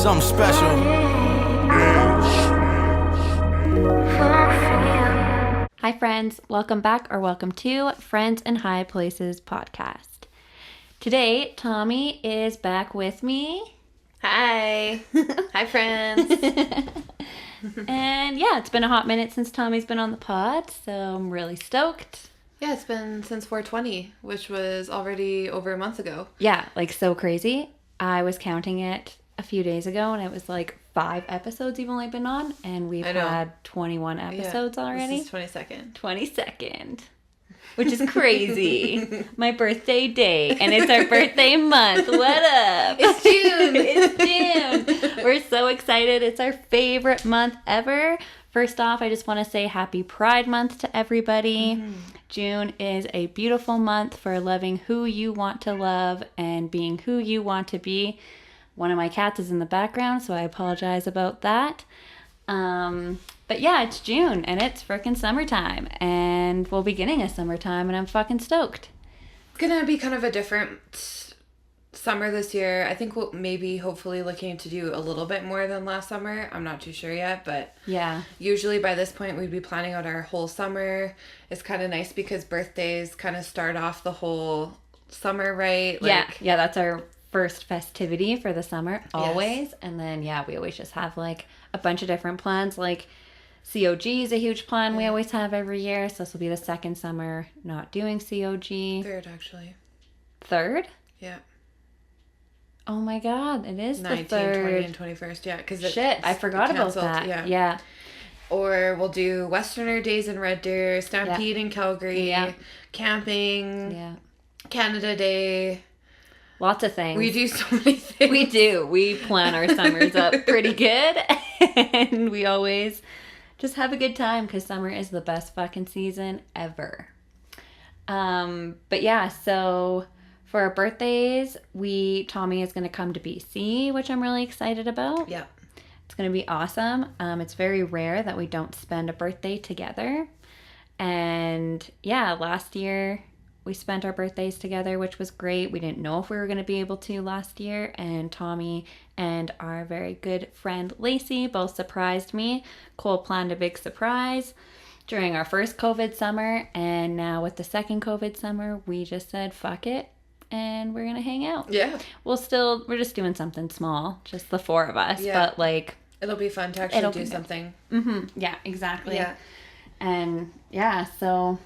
Something special. Hi friends, welcome back or welcome to Friends in High Places podcast. Today, Tommy is back with me. Hi. Hi friends. And yeah, it's been a hot minute since Tommy's been on the pod, so I'm really stoked. Yeah, it's been since 420, which was already over a month ago. Yeah, like so crazy. I was counting it a few days ago and it was like 5 episodes you've only been on, and we've had 21 episodes already. This is 22nd. 22nd. Which is crazy. My birthday day. And it's our birthday month. What up? It's June. It's June. We're so excited. It's our favorite month ever. First off, I just want to say happy Pride Month to everybody. Mm-hmm. June is a beautiful month for loving who you want to love and being who you want to be. One of my cats is in the background, so I apologize about that. But yeah, it's June and it's frickin' summertime, and we'll be getting a summertime, and I'm fucking stoked. It's gonna be kind of a different summer this year. I think we'll hopefully looking to do a little bit more than last summer. I'm not too sure yet, but yeah, usually by this point we'd be planning out our whole summer. It's kind of nice because birthdays kind of start off the whole summer, right? Yeah, that's our first festivity for the summer always. Yes. And then we always just have like a bunch of different plans. Like COG is a huge plan we always have every year, so this will be the second summer not doing COG. Third, actually. Third? Yeah. Oh my god, it is 19, the third. 20, and 21st, yeah. Cause I forgot about that. Yeah. Or we'll do Westerner Days in Red Deer, Stampede in Calgary, camping, Canada Day. Lots of things. We do so many things. We do. We plan our summers up pretty good. And we always just have a good time because summer is the best fucking season ever. But yeah, so for our birthdays, Tommy is going to come to BC, which I'm really excited about. Yeah. It's going to be awesome. It's very rare that we don't spend a birthday together. And yeah, last year we spent our birthdays together, which was great. We didn't know if we were going to be able to last year. And Tommy and our very good friend Lacey both surprised me. Cole planned a big surprise during our first COVID summer. And now with the second COVID summer, we just said, fuck it. And we're going to hang out. Yeah. We're just doing something small. Just the 4 of us. Yeah. But like, it'll be fun to actually do something. Mm-hmm. Yeah, exactly. Yeah. And yeah, so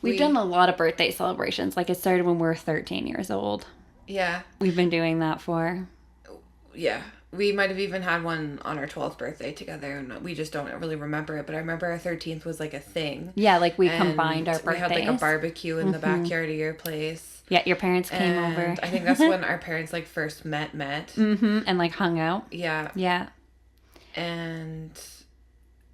we've done a lot of birthday celebrations. Like, it started when we were 13 years old. Yeah. We've been doing that for. Yeah. We might have even had one on our 12th birthday together, and we just don't really remember it. But I remember our 13th was like a thing. Yeah, like we combined our birthdays. We had like a barbecue in the backyard of your place. Yeah, your parents came over. I think that's when our parents like first met. Mm-hmm, and like hung out. Yeah. Yeah. And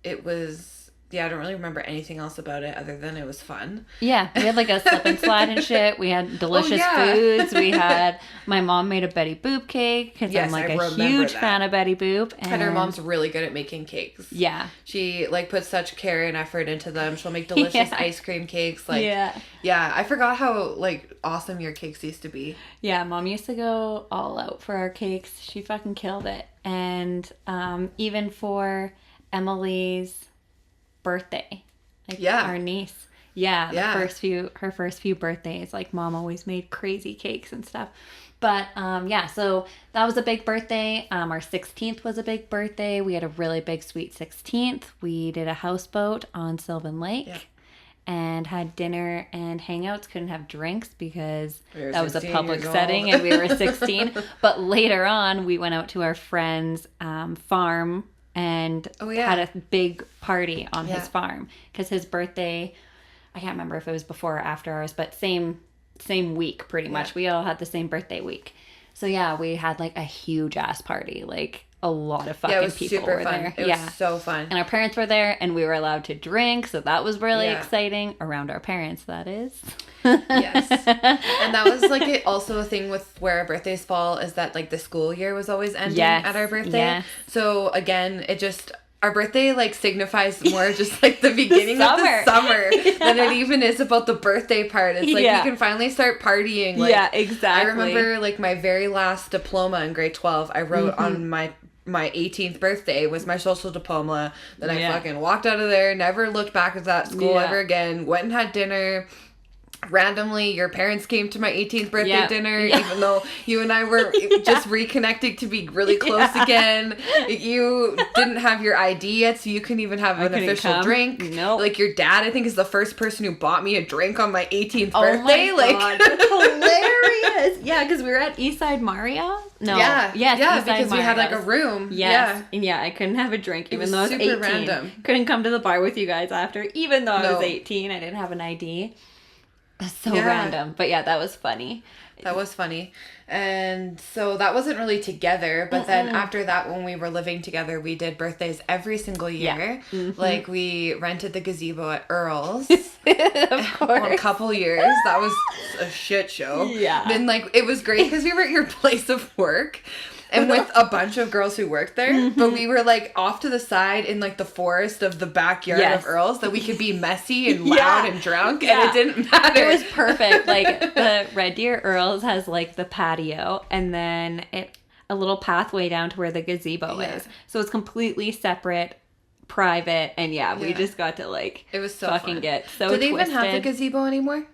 it was... Yeah, I don't really remember anything else about it other than it was fun. Yeah, we had like a slip and slide and shit. We had delicious foods. We had, my mom made a Betty Boop cake because I'm like a huge fan of Betty Boop. And her mom's really good at making cakes. Yeah. She like puts such care and effort into them. She'll make delicious ice cream cakes. Like, yeah, I forgot how like awesome your cakes used to be. Yeah, Mom used to go all out for our cakes. She fucking killed it. And even for Emily's birthday, like our niece, her first few birthdays, like Mom always made crazy cakes and stuff. But so that was a big birthday. Our 16th was a big birthday. We had a really big sweet 16th. We did a houseboat on Sylvan Lake and had dinner and hangouts. Couldn't have drinks because that was a public setting and we were 16. But later on we went out to our friend's farm and had a big party on his farm because his birthday, I can't remember if it was before or after ours, but same week pretty much. We all had the same birthday week. So we had like a huge ass party, like a lot of fucking people were there. It was so fun. And our parents were there and we were allowed to drink, so that was really exciting. Around our parents, that is. Yes. And that was like also a thing with where our birthdays fall is that like the school year was always ending at our birthday. Yes. So again, it just our birthday, like, signifies more just, like, the beginning of the summer than it even is about the birthday part. It's, like, we can finally start partying. Like, yeah, exactly. I remember, like, my very last diploma in grade 12, I wrote on my 18th birthday was my social diploma. Then I fucking walked out of there, never looked back at that school ever again, went and had dinner. Randomly, your parents came to my 18th birthday dinner, even though you and I were just reconnecting to be really close again. You didn't have your ID yet, so you couldn't even have an official drink. No. Like, your dad, I think, is the first person who bought me a drink on my 18th birthday. Oh my God, that's hilarious. Yeah, because we were at Eastside Mario. No. Yeah. Yes, yeah, Eastside because we had, like, a Mario's. room. Yes. And I couldn't have a drink, even though I was 18. Super random. Couldn't come to the bar with you guys after, even though I was 18. I didn't have an ID. That's so random. But yeah, that was funny. That was funny. And so that wasn't really together. But then after that, when we were living together, we did birthdays every single year. Yeah. Like, we rented the gazebo at Earl's. Of course. A couple years. That was a shit show. Yeah. Then, like, it was great because we were at your place of work. And with a bunch of girls who worked there. But we were, like, off to the side in, like, the forest of the backyard of Earl's that we could be messy and loud and drunk. And it didn't matter. It was perfect. Like, the Red Deer Earl's has, like, the patio. And then a little pathway down to where the gazebo is. So it's completely separate, private. And, we just got to, like, it was so fucking fun. Get so Do they twisted. even have the gazebo anymore?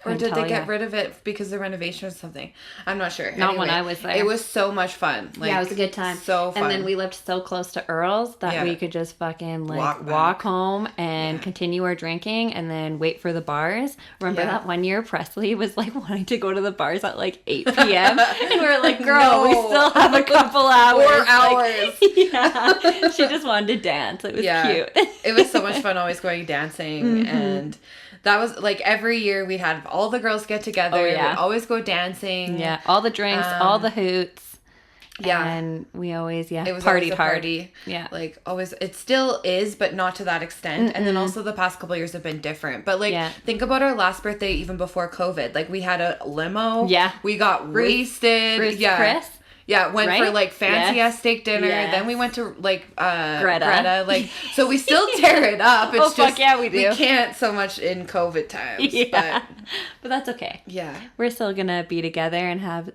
Or did they get you. rid of it because of renovation or something? I'm not sure. Not when I was there. It was so much fun. Like, it was a good time. So fun. And then we lived so close to Earl's that we could just fucking, like, walk home and continue our drinking and then wait for the bars. Remember that one year Presley was, like, wanting to go to the bars at, like, 8 p.m.? And we were like, girl, we still have a couple hours. 4 hours. Like, she just wanted to dance. It was cute. It was so much fun always going dancing and... That was, like, every year we had all the girls get together. We'd always go dancing. Yeah, all the drinks, all the hoots. Yeah. And we always, it was partied a hard. Party. Yeah. Like, always, it still is, but not to that extent. And then also the past couple years have been different. But, like, think about our last birthday even before COVID. Like, we had a limo. Yeah. We got wasted. Chris. Yeah, went for, like, fancy-ass steak dinner. Yes. Then we went to, like, Greta. Like, so we still tear it up. It's fuck yeah, we do. We can't so much in COVID times. Yeah. But that's okay. Yeah. We're still going to be together and have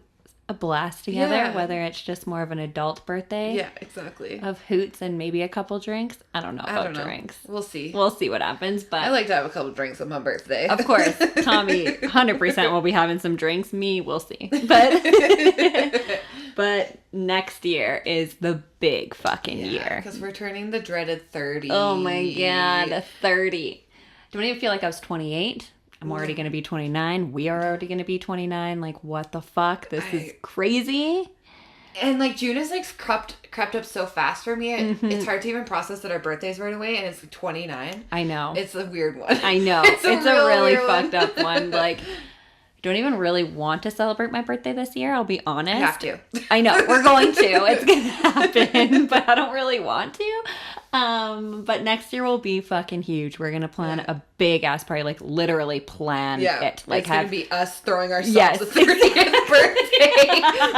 a blast together, whether it's just more of an adult birthday. Yeah, exactly. Of hoots and maybe a couple drinks. I don't know about drinks. We'll see. We'll see what happens, but... I like to have a couple drinks on my birthday. Of course. Tommy 100% will be having some drinks. Me, we'll see. But next year is the big fucking year. Because we're turning the dreaded 30. Oh my God, 30. Don't even feel like I was 28. I'm already going to be 29. We are already going to be 29. Like, what the fuck? This is crazy. And, like, June is, like, crept up so fast for me. It's hard to even process that our birthday's right away, and it's 29. I know. It's a weird one. I know. It's a really fucked up one. Like, I don't even really want to celebrate my birthday this year, I'll be honest. You have to. I know. We're going to. It's going to happen, but I don't really want to. But next year will be fucking huge. We're going to plan a big ass party, like literally plan it. Like, it's going to be us throwing ourselves a 30th birthday.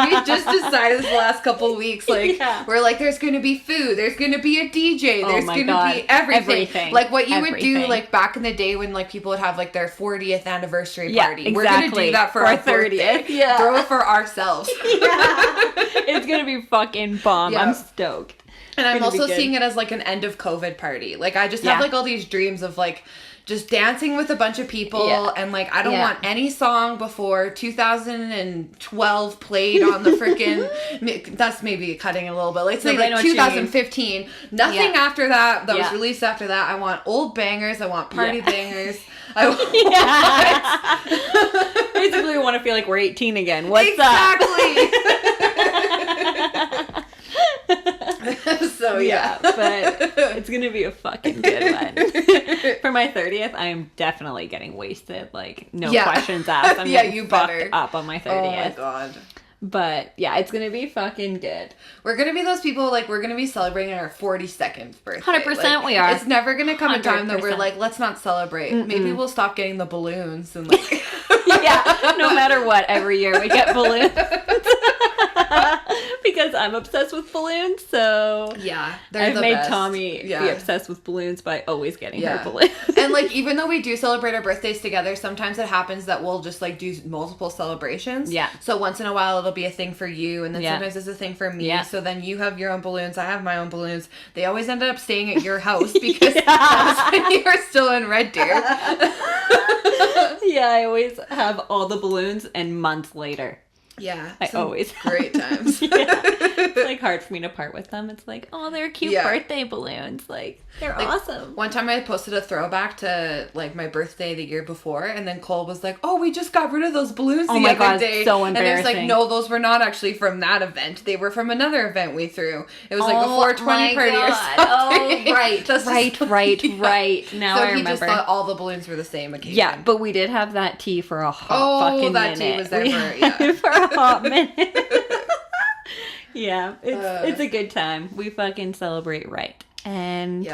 We just decided this last couple of weeks, like, we're like, there's going to be food, there's going to be a DJ, there's going to be everything. Like what you would do, like, back in the day when, like, people would have, like, their 40th anniversary party. Exactly. We're going to do that for our 30th. Yeah. Throw it for ourselves. It's going to be fucking bomb. I'm stoked. And I'm also seeing it as, like, an end of COVID party. Like, I just have, like, all these dreams of, like, just dancing with a bunch of people. And, like, I don't want any song before 2012 played on the freaking... That's maybe cutting it a little bit. Let's say, like, 2015. Nothing after that was released after that. I want old bangers. I want party bangers. Basically, we want to feel like we're 18 again. What's up? So but it's gonna be a fucking good one. For my 30th, I'm definitely getting wasted. Like, no questions asked. I'm getting fucked up on my 30th. Oh my God. But yeah, it's gonna be fucking good. We're gonna be those people, like, we're gonna be celebrating our 42nd birthday. 100% like, we are. It's never gonna come a time that we're like, let's not celebrate. Maybe we'll stop getting the balloons and, like... No matter what, every year we get balloons. Because I'm obsessed with balloons, so yeah, I've made best. Tommy be obsessed with balloons by always getting her balloons. And like, even though we do celebrate our birthdays together, sometimes it happens that we'll just like do multiple celebrations. Yeah. So once in a while it'll be a thing for you, and then sometimes it's a thing for me. Yeah. So then you have your own balloons, I have my own balloons. They always end up staying at your house because you're still in Red Deer. Yeah, I always have all the balloons, and months later. Yeah. I always great times. It's like hard for me to part with them. It's like, oh, they're cute birthday balloons. Like, they're awesome. One time I posted a throwback to like my birthday the year before, and then Cole was like, oh, we just got rid of those balloons the other day. So embarrassing. And it was like, no, those were not actually from that event. They were from another event we threw. It was like a 420 party or something. Oh, right. Now so I remember. So he just thought all the balloons were the same occasion. Yeah, but we did have that tea for a hot fucking minute. Oh, that tea was there for a hot minute. Yeah, it's a good time. We fucking celebrate right. And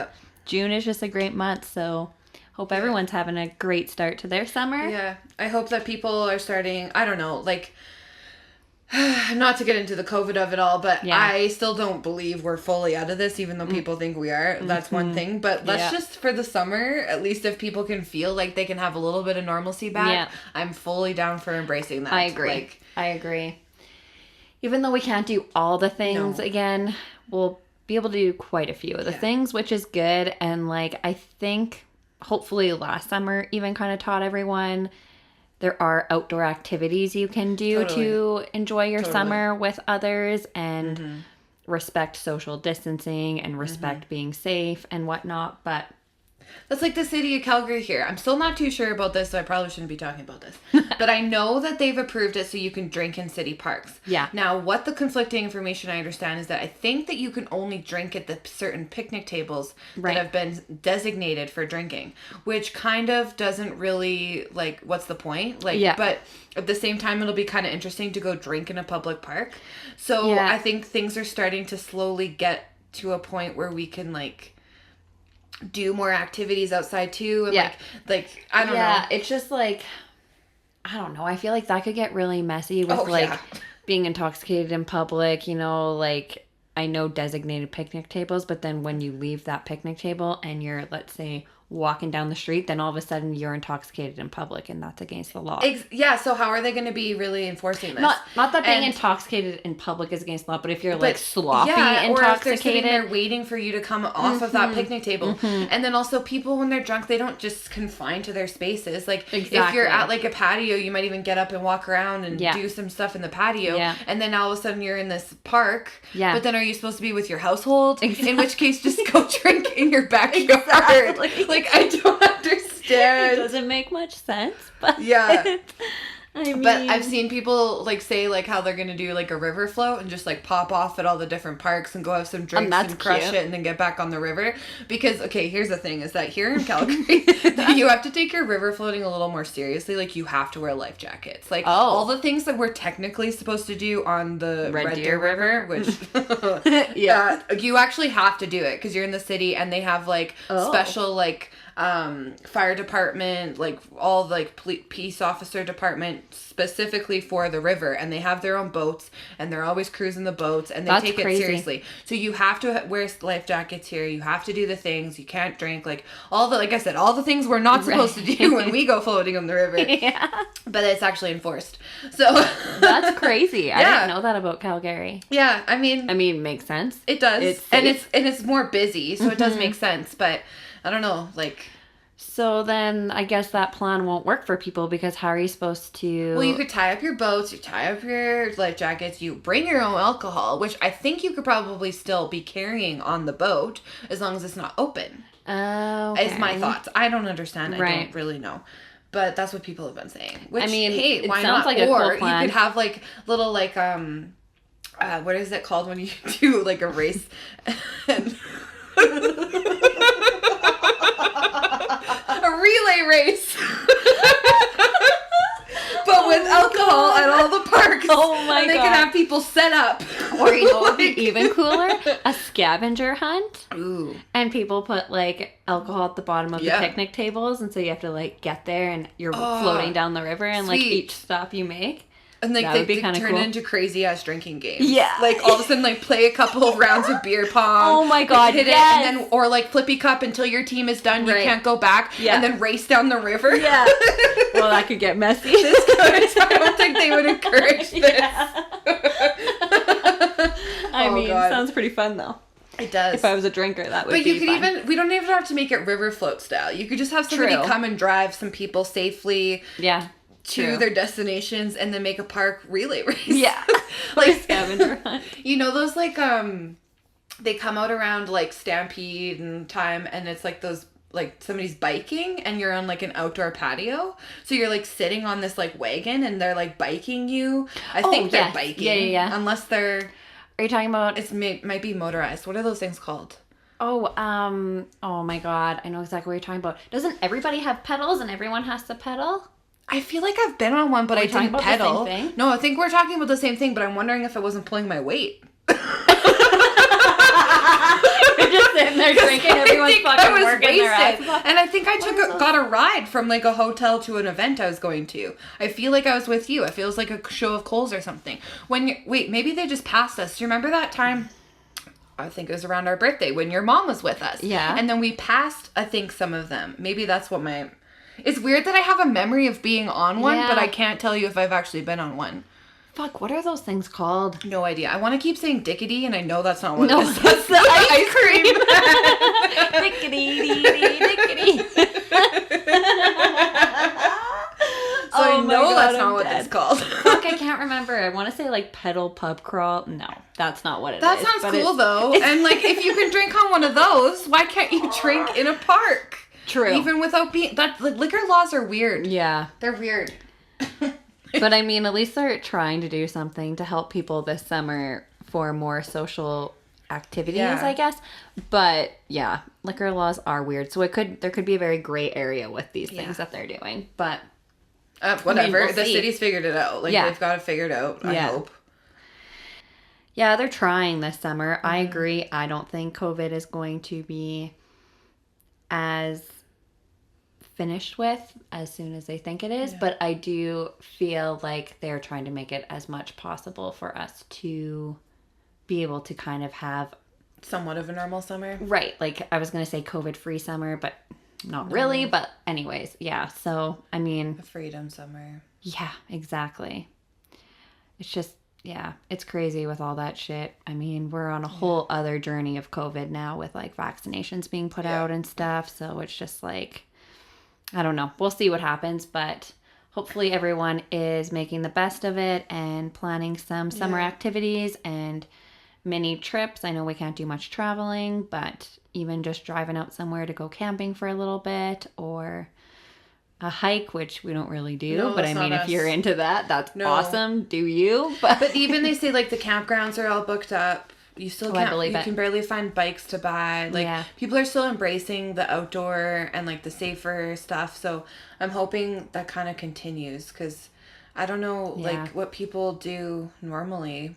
June is just a great month, so hope everyone's having a great start to their summer. Yeah, I hope that people are starting, I don't know, like, not to get into the COVID of it all, but I still don't believe we're fully out of this, even though people think we are. That's one thing. But let's just, for the summer, at least if people can feel like they can have a little bit of normalcy back, I'm fully down for embracing that. I agree. I agree. Even though we can't do all the things again, we'll be able to do quite a few of the things, which is good. And like, I think hopefully last summer even kind of taught everyone there are outdoor activities you can do to enjoy your summer with others, and respect social distancing and respect being safe and whatnot. But that's like the city of Calgary here. I'm still not too sure about this, so I probably shouldn't be talking about this. But I know that they've approved it so you can drink in city parks. Yeah. Now, what the conflicting information I understand is that I think that you can only drink at the certain picnic tables that have been designated for drinking, which kind of doesn't really, like, what's the point? Like, but at the same time, it'll be kind of interesting to go drink in a public park. So I think things are starting to slowly get to a point where we can, like, do more activities outside too, and like I don't know. It's just like, I don't know. I feel like that could get really messy with being intoxicated in public. You know, like, I know designated picnic tables, but then when you leave that picnic table and you're, let's say, walking down the street, then all of a sudden you're intoxicated in public, and that's against the law. So how are they going to be really enforcing this? Not that being intoxicated in public is against the law, but if you're like sloppy intoxicated, or if they're sitting there waiting for you to come off of that picnic table. And then also, people when they're drunk, they don't just confine to their spaces. Like if you're at like a patio, you might even get up and walk around and do some stuff in the patio, and then all of a sudden you're in this park. But then are you supposed to be with your household? In which case, just go drink in your backyard. Like, I don't understand. It doesn't make much sense, but I mean, but I've seen people like say like how they're gonna do like a river float and just like pop off at all the different parks and go have some drinks and crush it and then get back on the river. Because here's the thing: is that here in Calgary, you have to take your river floating a little more seriously. Like, you have to wear life jackets. Like all the things that we're technically supposed to do on the Red Deer River, which you actually have to do it because you're in the city and they have like special like fire department, like all like peace officer department specifically for the river, and they have their own boats and they're always cruising the boats, and they take it seriously. So you have to wear life jackets here. You have to do the things. You can't drink, like all the, like I said, all the things we're not supposed to do when we go floating on the river. But it's actually enforced. So that's crazy. I didn't know that about Calgary. Yeah, I mean, makes sense. It does, and it's more busy, so it does make sense. But I don't know, like. So then I guess that plan won't work for people, because how are you supposed to... Well, you could tie up your boats, you tie up your life jackets, you bring your own alcohol, which I think you could probably still be carrying on the boat as long as it's not open. Oh, is my thoughts. I don't understand. I don't really know. But that's what people have been saying. Which, I mean, hey, why not? Like, or you could have like little like what is it called when you do like a race? A relay race. But with alcohol at all the parks. Oh my god. They can have people set up. Or you know what would be even cooler? A scavenger hunt. Ooh. And people put like alcohol at the bottom of the picnic tables, and so you have to like get there and you're floating down the river, and like each stop you make. And like they turn cool. into crazy ass drinking games. Yeah. Like all of a sudden like play a couple of rounds of beer pong. Oh my god, hit yes. it, and then or like flippy cup until your team is done, you can't go back. Yeah. And then race down the river. Yeah. Well, that could get messy. I don't think they would encourage this. Yeah. I mean, sounds pretty fun though. It does. If I was a drinker, that would be But you could fun. we don't even have to make it river float style. You could just have somebody come and drive some people safely. Yeah. To their destinations and then make a park relay race. Yeah. Like scavenger hunt. You know those like they come out around like Stampede and time and it's like those like somebody's biking and you're on like an outdoor patio. So you're like sitting on this like wagon and they're like biking you. I think they're biking. Yeah. Unless they're Are you talking about might be motorized. What are those things called? Oh my god, I know exactly what you're talking about. Doesn't everybody have pedals and everyone has to pedal? I feel like I've been on one, but I didn't pedal. The same thing? No, I think we're talking about the same thing, but I'm wondering if I wasn't pulling my weight. You're just sitting there drinking, everyone's fucking working their ass off. And I think I got a ride from like a hotel to an event I was going to. I feel like I was with you. It feels like a show of Coles or something. Wait, maybe they just passed us. Do you remember that time? I think it was around our birthday when your mom was with us. Yeah. And then we passed, I think, some of them. Maybe that's what It's weird that I have a memory of being on one, but I can't tell you if I've actually been on one. Fuck, what are those things called? No idea. I want to keep saying dickety, and I know that's not what it is. That's the ice cream. Dickety. So I know that's not what it's called. Fuck, I can't remember. I want to say like pedal pub crawl. No, that's not what it is. That sounds cool though. And like if you can drink on one of those, why can't you drink in a park? True. Even without being like liquor laws are weird. Yeah. They're weird. But I mean, at least they're trying to do something to help people this summer for more social activities, I guess. But yeah, liquor laws are weird. So there could be a very gray area with these things that they're doing. But whatever. I mean, the city's figured it out. Like they've got it figured out, I hope. Yeah, they're trying this summer. Mm-hmm. I agree. I don't think COVID is going to be as finished with as soon as they think it is, but I do feel like they're trying to make it as much possible for us to be able to kind of have somewhat of a normal summer. Right. Like I was going to say COVID-free summer, but not really. But anyways, yeah. So, I mean. A freedom summer. Yeah, exactly. It's just, it's crazy with all that shit. I mean, we're on a whole other journey of COVID now with like vaccinations being put out and stuff. So it's just like, I don't know. We'll see what happens, but hopefully everyone is making the best of it and planning some summer activities and mini trips. I know we can't do much traveling, but even just driving out somewhere to go camping for a little bit or a hike, which we don't really do. No, but I mean, if you're into that, that's awesome. Do you? But even they say like the campgrounds are all booked up. You still can't, you can barely find bikes to buy. Like people are still embracing the outdoor and like the safer stuff. So I'm hoping that kind of continues because I don't know like what people do normally.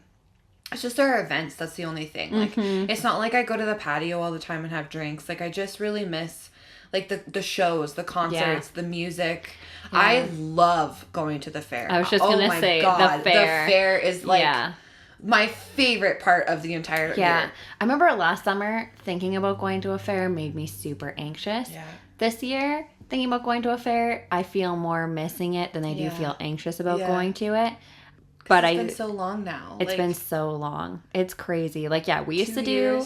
It's just our events. That's the only thing. Like it's not like I go to the patio all the time and have drinks. Like I just really miss like the shows, the concerts, the music. Yeah. I love going to the fair. I was just gonna say the fair. The fair is like my favorite part of the entire year. I remember last summer thinking about going to a fair made me super anxious. Yeah. This year, thinking about going to a fair, I feel more missing it than I do feel anxious about going to it. But it's been so long now. It's been so long. It's crazy. Like, we used to do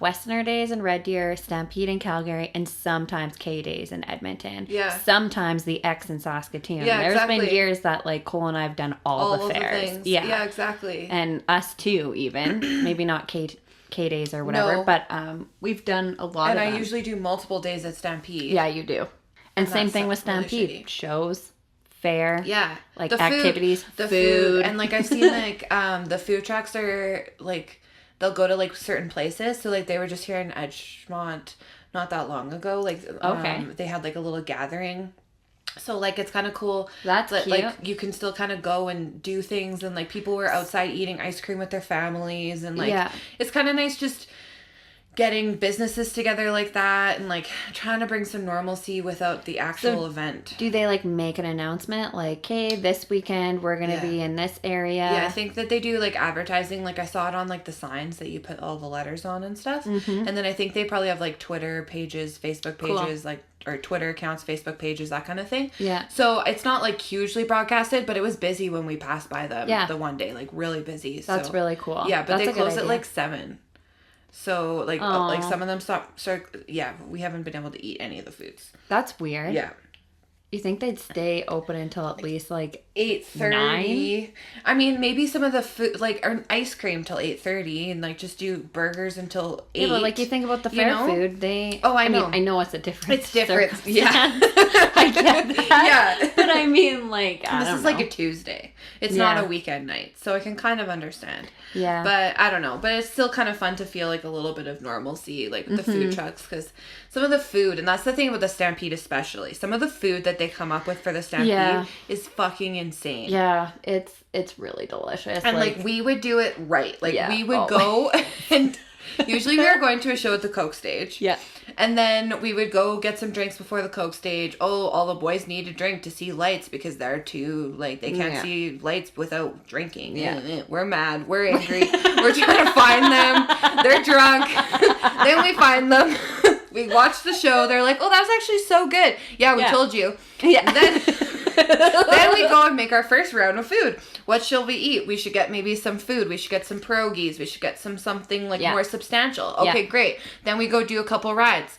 Westerner Days in Red Deer, Stampede in Calgary, and sometimes K Days in Edmonton. Yeah. Sometimes the X in Saskatoon. Yeah, There's been years that like Cole and I have done all the fairs. Yeah, exactly. And us too, even. Maybe not K Days or whatever, but we've done a lot of them. And I usually do multiple days at Stampede. Yeah, you do. And same thing with Stampede. Really shows, fair. Yeah. Like the activities, the food. And like I've seen like the food trucks are like they'll go to like certain places. So like they were just here in Edgemont not that long ago. Like they had like a little gathering. So like it's kind of cool. That's cute. Like you can still kind of go and do things and like people were outside eating ice cream with their families and like it's kind of nice just getting businesses together like that and like trying to bring some normalcy without the actual event. Do they like make an announcement like, hey, this weekend we're gonna be in this area? Yeah, I think that they do like advertising. Like I saw it on like the signs that you put all the letters on and stuff. And then I think they probably have like Twitter pages, Facebook pages, like, or Twitter accounts, Facebook pages, that kind of thing. Yeah. So it's not like hugely broadcasted, but it was busy when we passed by them the one day, like really busy. That's really cool. Yeah, but they close at like 7. So, like some of them we haven't been able to eat any of the foods. That's weird. Yeah. You think they'd stay open until at least, like, 8:30? I mean, maybe some of the food, like, or ice cream till 8:30, and, like, just do burgers until 8. Yeah, but, like, you think about the fair food, they... Oh, I know. mean, I know it's a different... It's different. Yeah. I get that. Yeah. But, I mean, like, I don't know. Like a Tuesday. It's not a weekend night, so I can kind of understand. Yeah. But, I don't know. But it's still kind of fun to feel, like, a little bit of normalcy, like, with the food trucks, because some of the food, and that's the thing with the Stampede especially, some of the food that they come up with for the Stampede is fucking insane. Yeah, it's really delicious. And like we would do it right. Like we would go and usually we were going to a show at the Coke stage. Yeah. And then we would go get some drinks before the Coke stage. Oh, all the boys need a drink to see lights because they're too, like, they can't see lights without drinking. Yeah. We're mad. We're angry. We're trying to find them. They're drunk. Then we find them. We watch the show. They're like, oh, that was actually so good. Yeah, we told you. Yeah. And then we go and make our first round of food. What shall we eat? We should get maybe some food. We should get some pierogies. We should get something like more substantial. Okay, great. Then we go do a couple rides.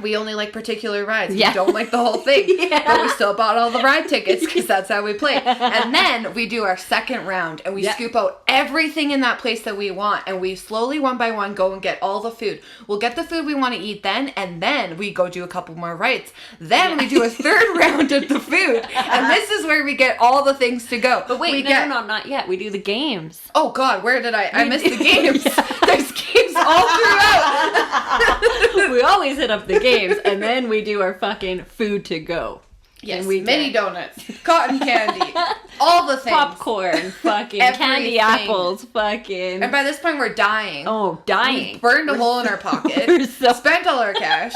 We only like particular rides. We don't like the whole thing. But we still bought all the ride tickets because that's how we play. And then we do our second round and we scoop out everything in that place that we want. And we slowly, one by one, go and get all the food. We'll get the food we want to eat then. And then we go do a couple more rides. Then we do a third round of the food. And this is where we get all the things to go. But wait, no, not yet. We do the games. Oh, God, where did I missed the games. There's games all throughout. We always hit up the games, and then we do our fucking food to go. Yes, and mini donuts, cotton candy, all the things. Popcorn, fucking candy apples, fucking. And by this point, we're dying. Oh, dying. We burned a hole in our pocket, spent all our cash.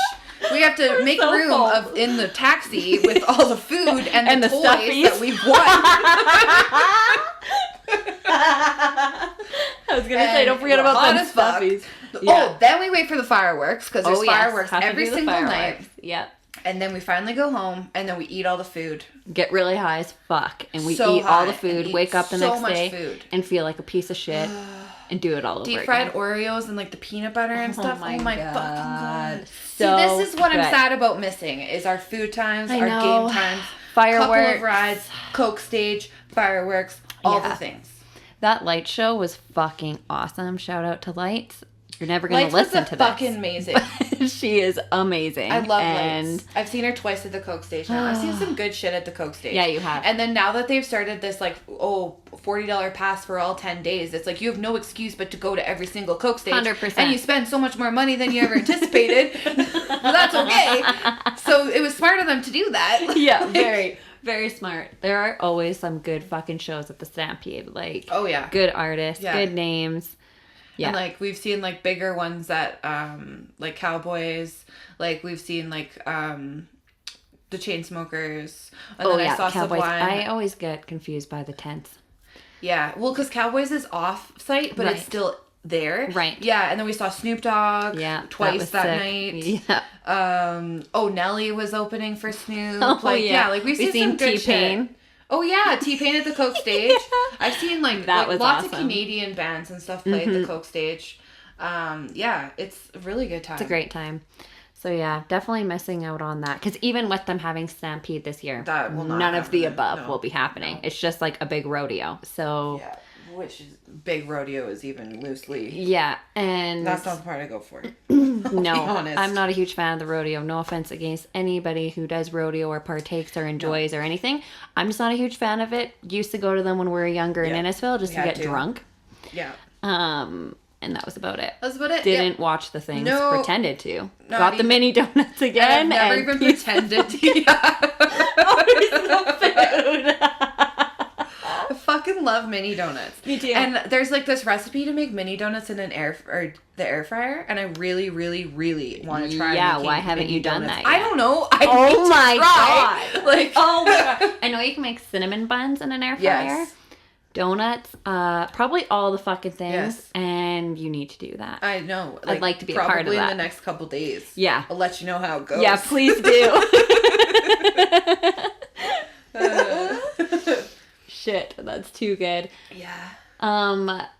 We have to make room in the taxi with all the food and the toys that we've won. I was going to say, don't forget about them stuffies. Yeah. Oh, then we wait for the fireworks, because there's fireworks every single night. Yep. And then we finally go home, and then we eat all the food. Get really high as fuck, and we eat all the food, wake up the next day, and feel like a piece of shit, and do it all over again. Deep-fried Oreos and, like, the peanut butter and stuff. Oh my fucking God. So see, this is what I'm sad about missing, is our food times, our game times, fireworks, couple of rides, Coke stage, fireworks, all the things. That Light show was fucking awesome. Shout out to Lights. You're never going to listen to this. Lights was fucking amazing. She is amazing. I love Lights. I've seen her twice at the Coke stage now. I've seen some good shit at the Coke stage. Yeah, you have. And then now that they've started this, like, $40 pass for all 10 days, it's like you have no excuse but to go to every single Coke stage. 100%. And you spend so much more money than you ever anticipated. But that's okay. So it was smart of them to do that. Yeah, very, very smart. There are always some good fucking shows at the Stampede. Like, good artists, good names. Yeah. And, like, we've seen, like, bigger ones that, like, Cowboys. Like, we've seen, like, the Chainsmokers. And then I saw Cowboys. someone. I always get confused by the tents. Yeah. Well, because Cowboys is off-site, but it's still there. Right. Yeah, and then we saw Snoop Dogg twice that night. Yeah. Nelly was opening for Snoop. Oh, like, like, we've seen some good T-Pain. shit. Oh, yeah, T-Pain at the Coke stage. I've seen, like lots awesome. of Canadian bands and stuff play at the Coke stage. Yeah, it's a really good time. It's a great time. So, yeah, definitely missing out on that. Because even with them having Stampede this year, none of the above will be happening. No. It's just like a big rodeo. So... Yeah, which is big rodeo is even loosely... Yeah, and... That's not the part I go for. No, I'm not a huge fan of the rodeo. No offense against anybody who does rodeo or partakes or enjoys or anything. I'm just not a huge fan of it. Used to go to them when we were younger in Innisfil just to get drunk. Yeah. And that was about it. That was about it. Didn't watch the things. No. Pretended to. Got the mini donuts again. I've never even pretended to. Always the food. fucking love mini donuts. Me too. And there's like this recipe to make mini donuts in the air fryer, and I really, really, really want to try. Yeah, why haven't you done that yet? I don't know. Oh my god! Like, oh my god! I know you can make cinnamon buns in an air fryer. Yes. Donuts, probably all the fucking things, yes. and you need to do that. I know. I'd like to be a part of that. Probably in the next couple days. Yeah. I'll let you know how it goes. Yeah, please do. Shit, that's too good. Yeah.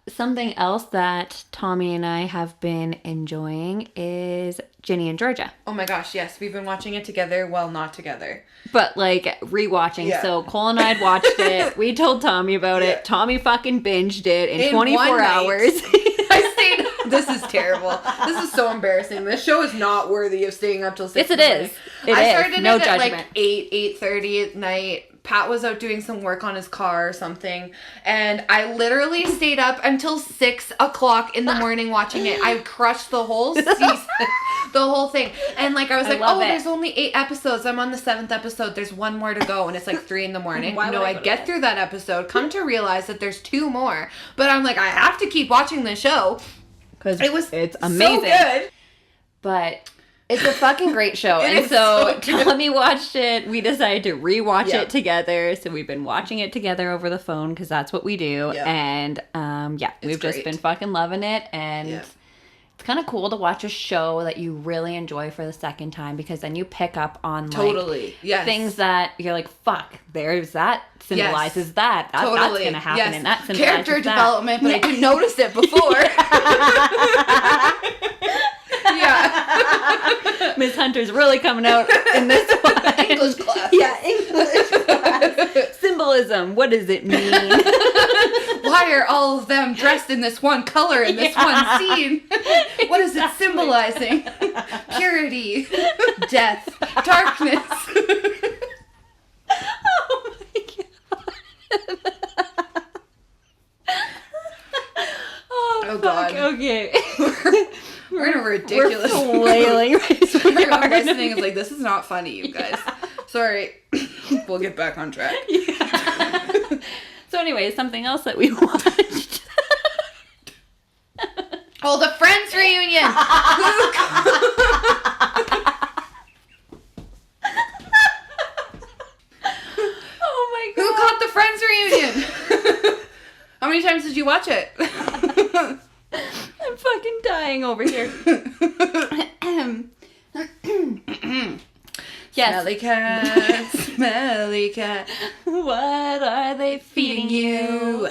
Something else that Tommy and I have been enjoying is Ginny and Georgia. Oh my gosh, yes. We've been watching it together while not together. But, like, rewatching. Yeah. So, Cole and I had watched it. We told Tommy about it. Tommy fucking binged it in 24 hours. I stayed... This is terrible. This is so embarrassing. This show is not worthy of staying up till 6 Yes, it is. I started no it at judgment. like 8:30 at night. Pat was out doing some work on his car or something, and I literally stayed up until 6 o'clock in the morning watching it. I crushed the whole season, the whole thing, and like I was like, oh, there's only 8 episodes. I'm on the 7th episode. There's 1 more to go, and it's like 3 in the morning. No, I get through that episode, come to realize that there's 2 more, but I'm like, I have to keep watching this show because it's amazing, so good. But it's a fucking great show. And so Tommy watched it. We decided to rewatch it together. So we've been watching it together over the phone because that's what we do. Yep. And we've just been fucking loving it. And it's kind of cool to watch a show that you really enjoy for the second time because then you pick up on things that you're like, fuck, there's that symbolizes that. That's going to happen and that symbolizes character development, but I didn't notice it before. Yeah. Miss Hunter's really coming out in this one. English class. Yeah, English class. Symbolism. What does it mean? Why are all of them dressed in this one color in this one scene? What is it symbolizing? Purity, death, darkness. Oh my god. Oh god. Okay. We're in a ridiculous... We're flailing right Everyone listening is like, this is not funny, you guys. Sorry. We'll get back on track. Yeah. So anyway, something else that we watched. Oh, the Friends reunion! Oh my god. Who caught the Friends reunion? How many times did you watch it? I'm fucking dying over here. Yes. Smelly cat, smelly cat. What are they feeding you?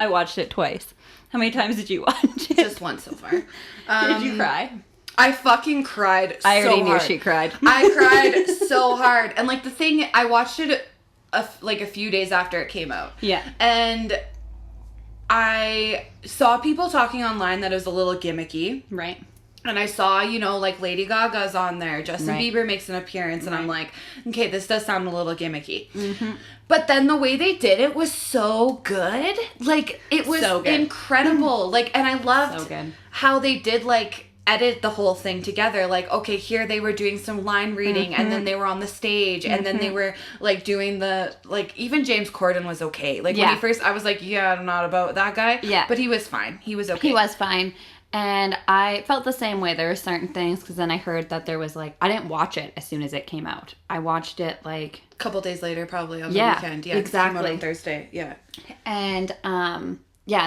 I watched it twice. How many times did you watch it? Just once so far. Did you cry? I fucking cried so hard. I already knew she cried. I cried so hard. And like the thing, I watched it a few days after it came out. Yeah. And I saw people talking online that it was a little gimmicky. Right. And I saw, like Lady Gaga's on there. Justin Bieber makes an appearance. And I'm like, okay, this does sound a little gimmicky. Mm-hmm. But then the way they did it was so good. Like, it was so incredible. Like, and I loved how they did, edit the whole thing together. Like, okay, here they were doing some line reading, and then they were on the stage, and then they were, doing the, even James Corden was okay. When he first, I was like, yeah, I'm not about that guy. Yeah. But he was fine. He was okay. He was fine. And I felt the same way. There were certain things, because then I heard that there was, I didn't watch it as soon as it came out. I watched it, a couple days later, probably, on the weekend. Yeah, exactly. It came out on Thursday. Yeah. And,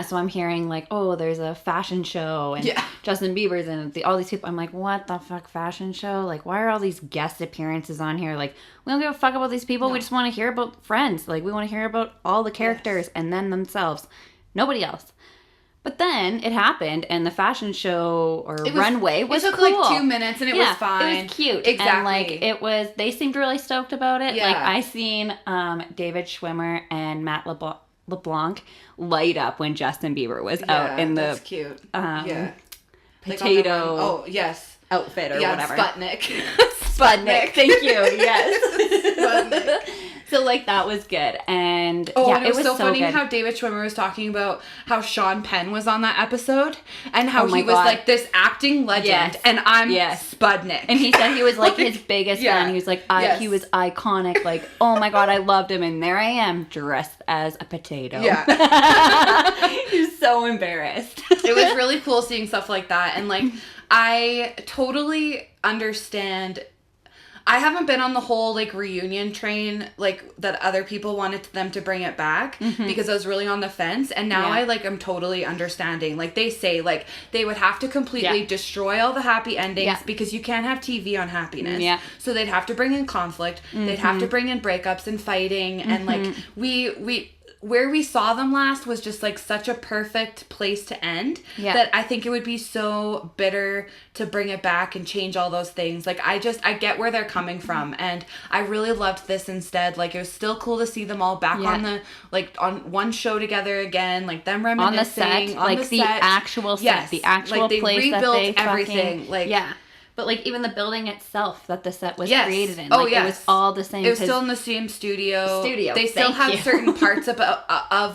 so I'm hearing, there's a fashion show, and Justin Bieber's in it, all these people. I'm like, what the fuck, fashion show? Why are all these guest appearances on here? We don't give a fuck about these people. No. We just want to hear about Friends. We want to hear about all the characters and then themselves. Nobody else. But then it happened, and the fashion show runway was cool. It took 2 minutes, and it was fine. It was cute. Exactly. And they seemed really stoked about it. Yeah. I seen David Schwimmer and Matt LeBlanc light up when Justin Bieber was out in the that's cute. potato outfit or whatever. Sputnik. Sputnik. Thank you. Yes. Sputnik. So, like, that was good. And, and it was so funny how David Schwimmer was talking about how Sean Penn was on that episode and how he was, like, this acting legend. And I'm Spudnik. And he said he was, like, his biggest fan. He was like, he was iconic. Like, oh, my God, I loved him. And there I am, dressed as a potato. Yeah. He's so embarrassed. It was really cool seeing stuff like that. And, like, I totally understand. I haven't been on the whole, like, reunion train, like, that other people wanted them to bring it back because I was really on the fence. And now I, like, am totally understanding. Like, they say, like, they would have to completely destroy all the happy endings because you can't have TV on happiness. Yeah. So they'd have to bring in conflict. They'd have to bring in breakups and fighting. And, like, where we saw them last was just, like, such a perfect place to end that I think it would be so bitter to bring it back and change all those things. Like, I get where they're coming from, and I really loved this instead. Like, it was still cool to see them all back on the, like, on one show together again, like, them reminiscing. On the set, the actual set, the actual like, they place rebuilt that they everything. Fucking, like, But, like, even the building itself that the set was created in. Like, it was all the same. It was still in the same studio. They still had certain parts of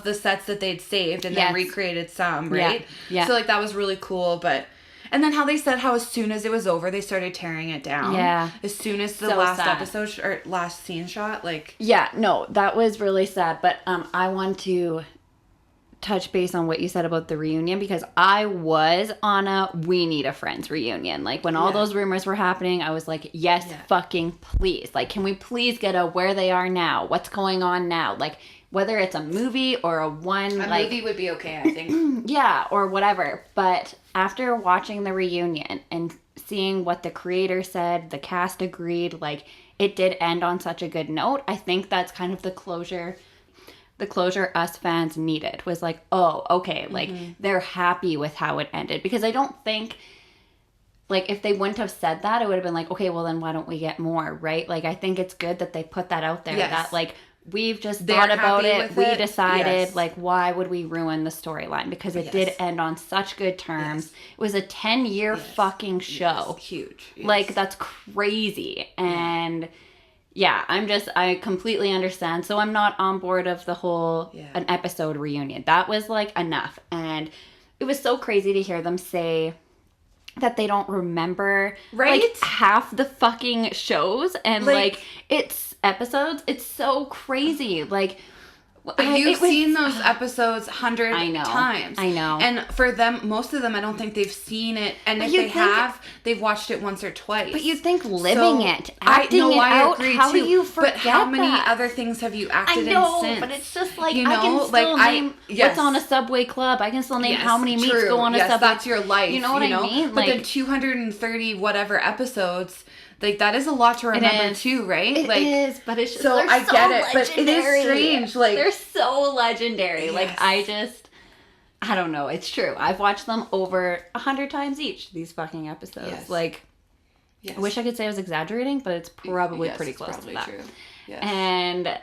the sets that they'd saved and then recreated some, right? Yeah. So, like, that was really cool. But, and then how they said how as soon as it was over, they started tearing it down. Yeah. As soon as the last episode, or last scene shot, like. Yeah, no, that was really sad. But I want to touch base on what you said about the reunion, because I was on a we need a Friends reunion. Like, when all those rumors were happening, I was like, yes, fucking please. Like, can we please get a where they are now? What's going on now? Like, whether it's a movie or a movie would be okay, I think. Yeah, or whatever. But after watching the reunion and seeing what the creator said, the cast agreed, like, it did end on such a good note. I think that's kind of the closure us fans needed, was like, oh, okay, like, they're happy with how it ended. Because I don't think, like, if they wouldn't have said that, it would have been like, okay, well, then why don't we get more, right? Like, I think it's good that they put that out there, that, like, we've just thought about it, we decided, like, why would we ruin the storyline? Because it did end on such good terms. It was a 10-year fucking show. Huge. Like, that's crazy. And I completely understand. So I'm not on board of the whole an episode reunion. That was, like, enough. And it was so crazy to hear them say that they don't remember, like, half the fucking shows. And, like, it's episodes. It's so crazy. Like, but you've seen those episodes 100 times. I know. And for them, most of them, I don't think they've seen it. And if they have, they've watched it once or twice. But you'd think living it, acting it out, how do you forget that? But how many other things have you acted in since? But it's just like, I can still name what's on a Subway Club. I can still name how many meats go on a Subway. That's your life. You know what I mean? But then 230 whatever episodes. Like, that is a lot to remember too, right? It is, but it's just, so I get it, but it is strange. Like, they're so legendary. Like, I don't know. It's true. I've watched them over 100 times each, these fucking episodes. Like, I wish I could say I was exaggerating, but it's probably pretty close to that. True. Yes. And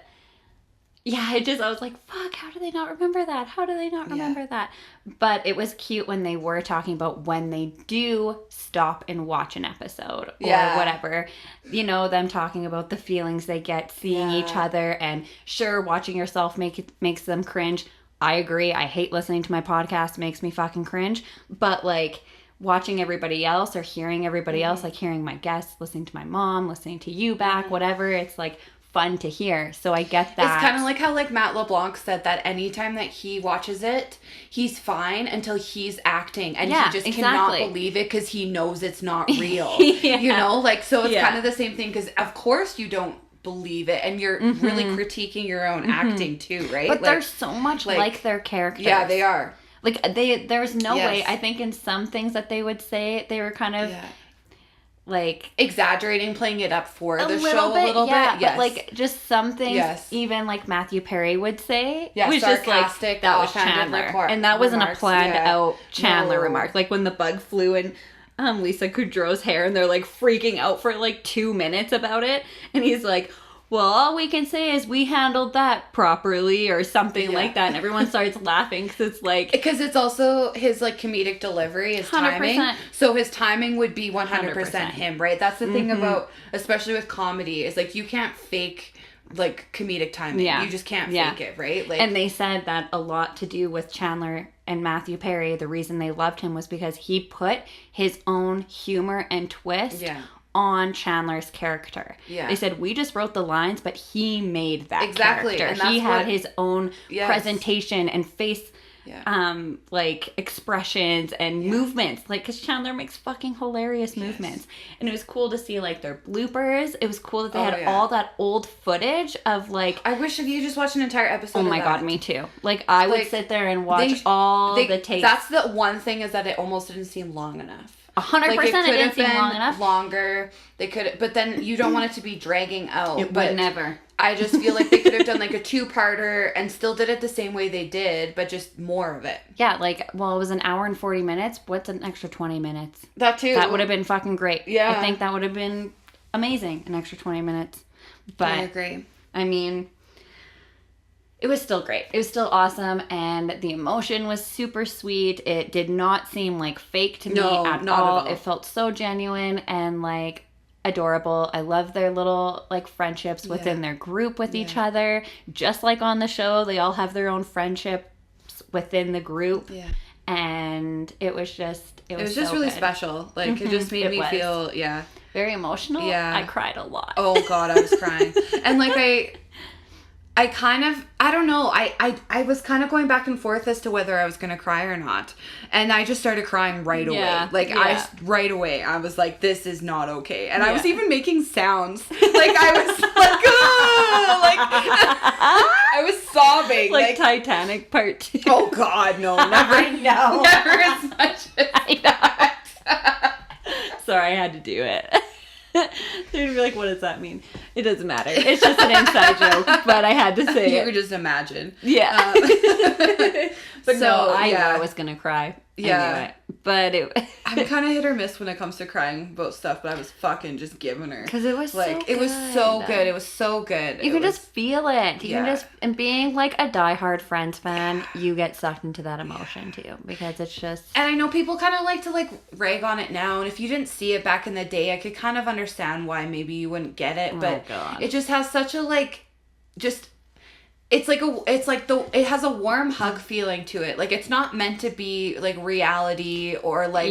I was like, fuck, how do they not remember that? How do they not remember that? But it was cute when they were talking about when they do stop and watch an episode or whatever. You know, them talking about the feelings they get seeing each other. And sure, watching yourself makes them cringe. I agree. I hate listening to my podcast. It makes me fucking cringe. But, like, watching everybody else or hearing everybody else, like hearing my guests, listening to my mom, listening to you back, whatever, it's, like, fun to hear. So I get that. It's kind of like how, like, Matt LeBlanc said that anytime that he watches it, he's fine until he's acting, and he just cannot believe it because he knows it's not real. You know, like, so it's kind of the same thing, because of course you don't believe it, and you're really critiquing your own acting too, right? But they're so much like their characters. Yeah, they are. Like, there's no way. I think in some things that they would say, they were kind of like exaggerating, playing it up for the show a little bit. Yes. But, like, just some things, even like Matthew Perry would say, was just like, that was Chandler. And that wasn't a planned out Chandler remark. Like, when the bug flew in Lisa Kudrow's hair, and they're, like, freaking out for, like, 2 minutes about it. And he's like, well, all we can say is we handled that properly, or something like that. And everyone starts laughing because it's like... Because it's also his, like, comedic delivery, his 100%. Timing. So his timing would be 100% him, right? That's the thing about, especially with comedy, is, like, you can't fake like comedic timing. You just can't fake it, right? Like, and they said that a lot to do with Chandler and Matthew Perry, the reason they loved him was because he put his own humor and twist on Chandler's character. They said, we just wrote the lines, but he made that character. And he had his own presentation and face like expressions and movements, like, because Chandler makes fucking hilarious movements. And it was cool to see like their bloopers. It was cool that they had all that old footage of like, I wish if you just watched an entire episode oh my god, me too. Like I would sit there and watch all the tapes. That's the one thing, is that it almost didn't seem long enough. 100%, it didn't seem long enough. Longer. They could, but then you don't want it to be dragging out. It would never. I just feel like they could have done like a 2-parter and still did it the same way they did, but just more of it. Yeah, like, well, it was an hour and 40 minutes. What's an extra 20 minutes? That too. That would have been fucking great. Yeah. I think that would have been amazing, an extra 20 minutes. But I agree. I mean, it was still great. It was still awesome, and the emotion was super sweet. It did not seem like fake to me at all. It felt so genuine and like adorable. I love their little like friendships within their group with each other. Just like on the show, they all have their own friendships within the group. Yeah. And it was just just so really special. Like it just made me feel very emotional. Yeah. I cried a lot. Oh god, I was crying. And like I kind of, I don't know, I was kind of going back and forth as to whether I was going to cry or not. And I just started crying right away. Like, right away, I was like, this is not okay. And I was even making sounds. Like, I was like, I was sobbing. Like Titanic Part 2. Oh, God, no, never. I know. Never as much as I know. Sorry, I had to do it. They'd be like, what does that mean? It doesn't matter. It's just an inside joke, but I had to say it. You could just imagine. Yeah. But so, no, I knew I was going to cry. Yeah. I knew it. But I'm kind of hit or miss when it comes to crying about stuff, but I was fucking just giving her. Because it was like, so good. It was so good. It was so good. You can just feel it. You can just, and being like a diehard Friends fan, you get sucked into that emotion too, because it's just. And I know people kind of like to like rag on it now, and if you didn't see it back in the day, I could kind of understand why maybe you wouldn't get it, but it just has such a like, just. It has a warm hug feeling to it. Like, it's not meant to be like reality or like,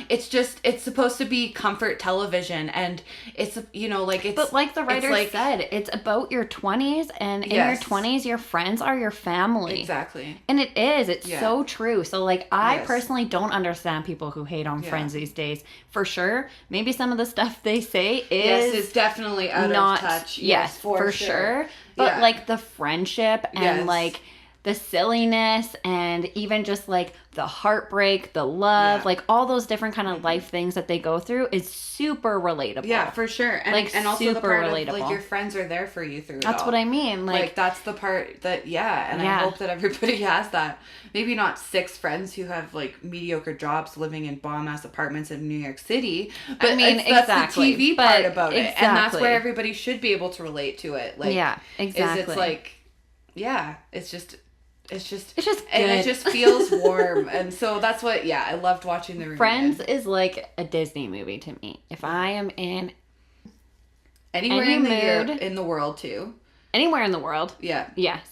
it's supposed to be comfort television, and it's, you know, like it's. But like the writer said, it's about your 20s, and in your 20s, your friends are your family. Exactly. And it is. It's so true. So like, I personally don't understand people who hate on Friends these days. For sure. Maybe some of the stuff they say is. It's definitely out of touch. Yes, for sure. But like the friendship and like the silliness and even just like the heartbreak, the love, like all those different kind of life things that they go through is super relatable. Yeah, for sure. And, like, and also super the part relatable. Of, like, your friends are there for you through it That's all. what I mean. Like that's the part that, and I hope that everybody has that. Maybe not 6 friends who have like mediocre jobs living in bomb-ass apartments in New York City. But I mean, that's the TV part about it. And that's where everybody should be able to relate to it. Like, it's like, it's just good. And it just feels warm. And so that's what, I loved watching the reunion. Friends is like a Disney movie to me. If I am in anywhere in the in the world too. Anywhere in the world. Yeah. Yes.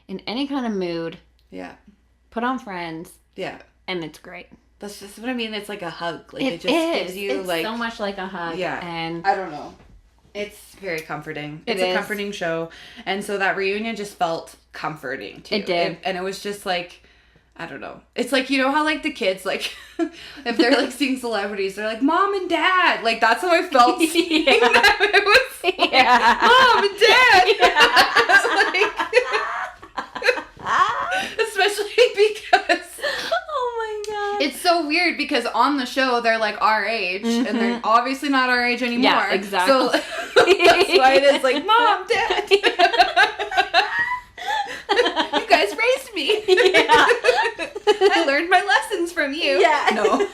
In any kind of mood. Yeah. Put on Friends. Yeah. And it's great. That's just what I mean. It's like a hug. Like, it just gives you it's like so much like a hug. Yeah. And I don't know. It's very comforting. It's a comforting show. And so that reunion just felt comforting too. It did. And it was just like, I don't know. It's like, you know how like the kids, like, if they're like seeing celebrities, they're like, Mom and Dad. Like, that's how I felt seeing them. It was like, Mom and Dad. Especially because. Oh my God. It's so weird because on the show, they're like our age, and they're obviously not our age anymore. Yeah, exactly. So that's why it is like, Mom, Dad. You guys raised me. Yeah. I learned my lessons from you. Yeah. No.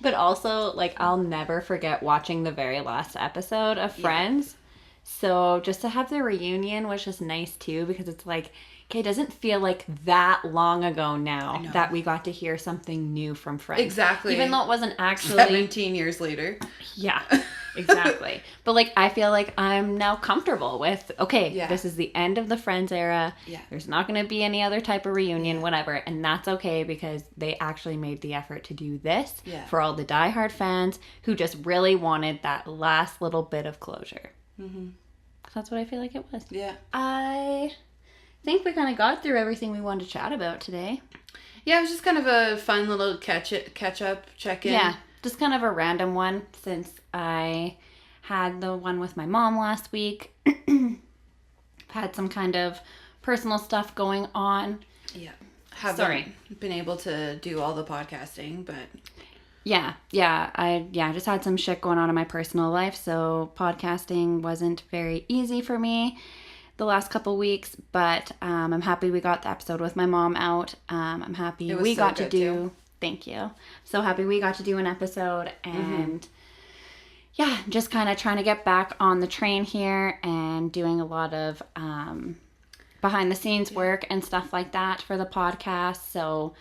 But also, like, I'll never forget watching the very last episode of Friends. So just to have the reunion was just nice too, because it's like, okay, it doesn't feel like that long ago now that we got to hear something new from Friends. Exactly. Even though it wasn't actually 17 years later. Yeah. Exactly. But like, I feel like I'm now comfortable with, okay, this is the end of the Friends era. Yeah. There's not going to be any other type of reunion, whatever. And that's okay because they actually made the effort to do this for all the diehard fans who just really wanted that last little bit of closure. Mm-hmm. That's what I feel like it was. Yeah. I think we kind of got through everything we wanted to chat about today. Yeah, it was just kind of a fun little catch up, check-in. Yeah, just kind of a random one since I had the one with my mom last week. Had some kind of personal stuff going on. Yeah. Haven't been able to do all the podcasting, but... I just had some shit going on in my personal life, so podcasting wasn't very easy for me the last couple weeks, but I'm happy we got the episode with my mom out. I'm happy we got to do... Too. Thank you. So happy we got to do an episode, and just kind of trying to get back on the train here and doing a lot of behind the scenes work and stuff like that for the podcast. So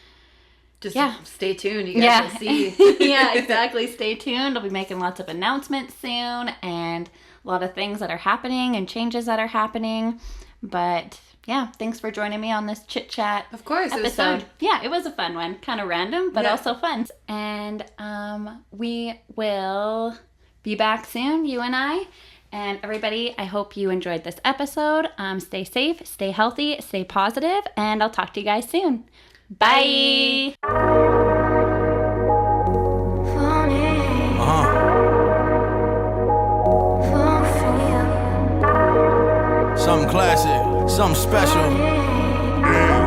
just stay tuned. You guys will see. Yeah, exactly. Stay tuned. I'll be making lots of announcements soon and a lot of things that are happening and changes that are happening. But yeah, thanks for joining me on this chit chat. Of course, episode. It was fun. Yeah, it was a fun one. Kind of random, but also fun. And we will be back soon, you and I. And everybody, I hope you enjoyed this episode. Stay safe, stay healthy, stay positive, and I'll talk to you guys soon. Bye. Something classic, something special.